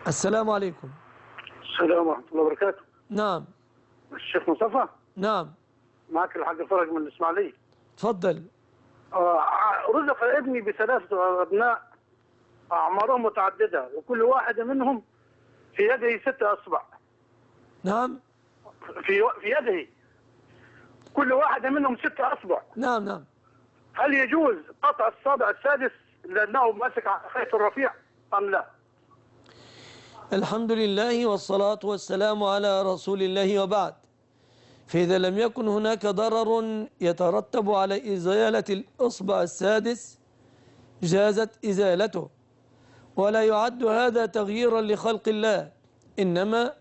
السلام عليكم. السلام ورحمة الله وبركاته. نعم. الشيخ مصطفى. نعم. معك الحاج فرج من الإسماعيلية. تفضل. رزق ابني بثلاثة أبناء أعمارهم متعددة، وكل واحد منهم في يده 6 أصبع. نعم. في يده كل واحد منهم 6 أصبع. نعم. نعم. هل يجوز قطع الصابع السادس لأنه ماسك على خيط الرفيع أم لا؟ الحمد لله والصلاة والسلام على رسول الله، وبعد. فإذا لم يكن هناك ضرر يترتب على إزالة الإصبع السادس جازت إزالته، ولا يعد هذا تغييرا لخلق الله، إنما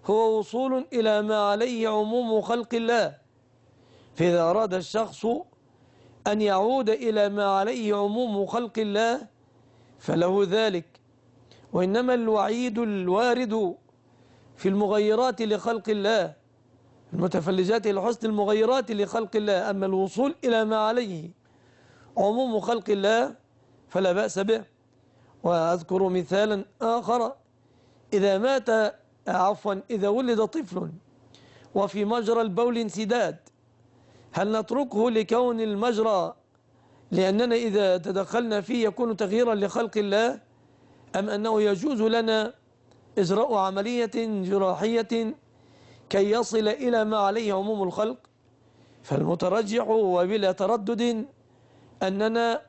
هو وصول إلى ما عليه عموم خلق الله. فإذا أراد الشخص أن يعود إلى ما عليه عموم خلق الله فله ذلك، وإنما الوعيد الوارد في المغيرات لخلق الله، المتفلجات الحسن المغيرات لخلق الله. أما الوصول إلى ما عليه عموم خلق الله فلا بأس به. وأذكر مثالا آخر: إذا ولد طفل وفي مجرى البول انسداد، هل نتركه لكون المجرى لأننا إذا تدخلنا فيه يكون تغييرا لخلق الله، أم أنه يجوز لنا إجراء عملية جراحية كي يصل إلى ما عليه عموم الخلق؟ فالمترجح وبلا تردد أننا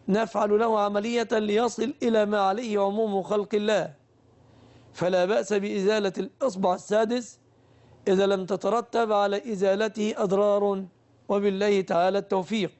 نفعل له عملية ليصل إلى ما عليه عموم خلق الله، فلا بأس بإزالة الإصبع السادس إذا لم تترتب على إزالته أضرار، وبالله تعالى التوفيق.